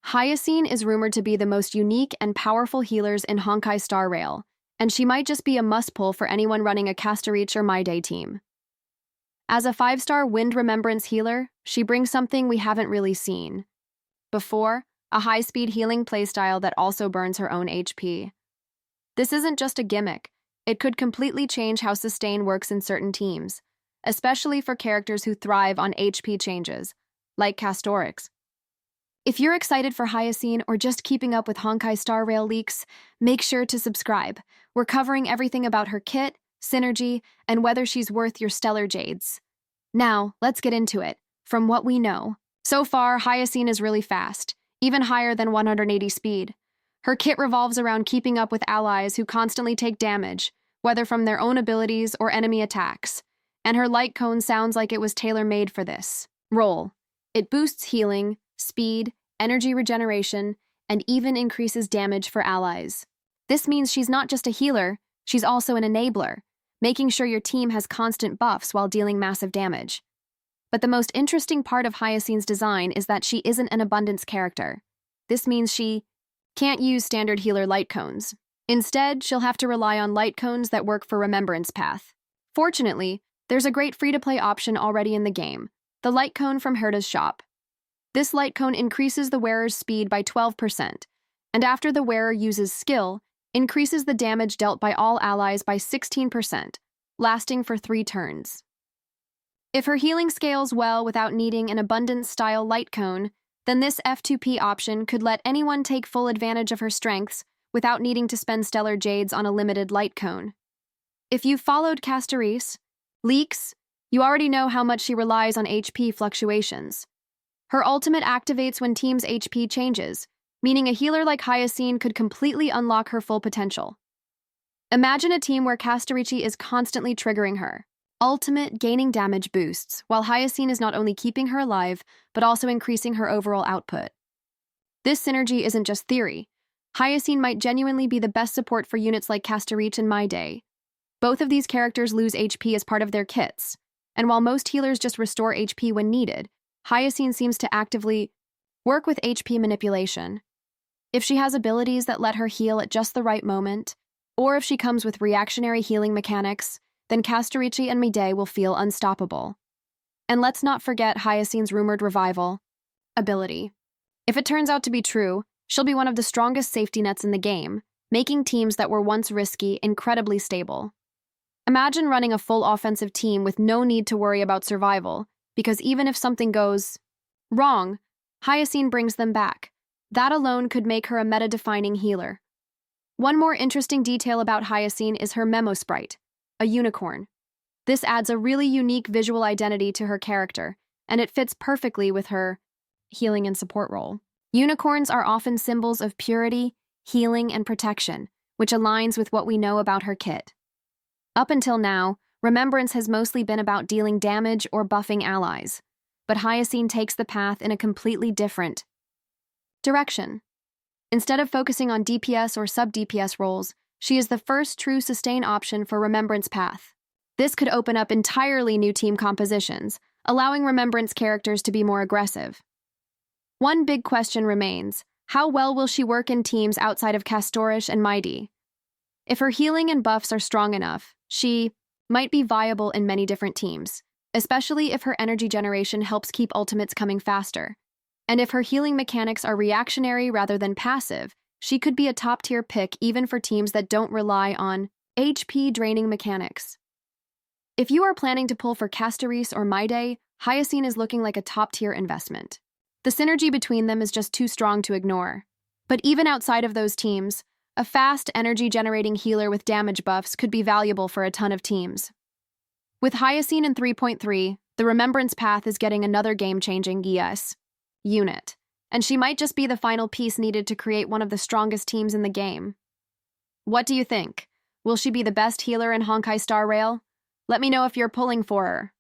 Hyacine is rumored to be the most unique and powerful healers in Honkai Star Rail, and she might just be a must-pull for anyone running a Castorice or Mydei team. As a 5-star Wind Remembrance healer, she brings something we haven't really seen before, a high-speed healing playstyle that also burns her own HP. This isn't just a gimmick. It could completely change how sustain works in certain teams, especially for characters who thrive on HP changes, like Castorice. If you're excited for Hyacine or just keeping up with Honkai Star Rail leaks, make sure to subscribe. We're covering everything about her kit, synergy, and whether she's worth your stellar jades. Now, let's get into it. From what we know, so far, Hyacine is really fast, even higher than 180 speed. Her kit revolves around keeping up with allies who constantly take damage, whether from their own abilities or enemy attacks, and her light cone sounds like it was tailor-made for this role. It boosts healing, speed, energy regeneration, and even increases damage for allies. This means she's not just a healer, she's also an enabler, making sure your team has constant buffs while dealing massive damage. But the most interesting part of Hyacine's design is that she isn't an abundance character. This means she can't use standard healer light cones. Instead, she'll have to rely on light cones that work for Remembrance Path. Fortunately, there's a great free-to-play option already in the game, the light cone from Herta's shop. This light cone increases the wearer's speed by 12%, and after the wearer uses skill, increases the damage dealt by all allies by 16%, lasting for 3 turns. If her healing scales well without needing an abundance-style light cone, then this F2P option could let anyone take full advantage of her strengths without needing to spend stellar jades on a limited light cone. If you've followed Castorice leaks, you already know how much she relies on HP fluctuations. Her ultimate activates when team's HP changes, meaning a healer like Hyacine could completely unlock her full potential. Imagine a team where Castorice is constantly triggering her ultimate gaining damage boosts, while Hyacine is not only keeping her alive, but also increasing her overall output. This synergy isn't just theory. Hyacine might genuinely be the best support for units like Castorice and Mydei. Both of these characters lose HP as part of their kits, and while most healers just restore HP when needed, Hyacine seems to actively work with HP manipulation. If she has abilities that let her heal at just the right moment, or if she comes with reactionary healing mechanics, then Castorice and Mydei will feel unstoppable. And let's not forget Hyacine's rumored revival ability. If it turns out to be true, she'll be one of the strongest safety nets in the game, making teams that were once risky incredibly stable. Imagine running a full offensive team with no need to worry about survival, because even if something goes wrong, Hyacine brings them back. That alone could make her a meta-defining healer. One more interesting detail about Hyacine is her Memosprite, a unicorn. This adds a really unique visual identity to her character, and it fits perfectly with her healing and support role. Unicorns are often symbols of purity, healing, and protection, which aligns with what we know about her kit. Up until now, Remembrance has mostly been about dealing damage or buffing allies, but Hyacine takes the path in a completely different direction. Instead of focusing on DPS or sub-DPS roles, she is the first true sustain option for Remembrance Path. This could open up entirely new team compositions, allowing Remembrance characters to be more aggressive. One big question remains: how well will she work in teams outside of Castorice and Mydei? If her healing and buffs are strong enough, she might be viable in many different teams, especially if her energy generation helps keep ultimates coming faster. And if her healing mechanics are reactionary rather than passive, she could be a top-tier pick even for teams that don't rely on HP-draining mechanics. If you are planning to pull for Castorice or Mydei, Hyacine is looking like a top-tier investment. The synergy between them is just too strong to ignore. But even outside of those teams, a fast, energy-generating healer with damage buffs could be valuable for a ton of teams. With Hyacine in 3.3, the Remembrance Path is getting another game-changing unit, and she might just be the final piece needed to create one of the strongest teams in the game. What do you think? Will she be the best healer in Honkai Star Rail? Let me know if you're pulling for her.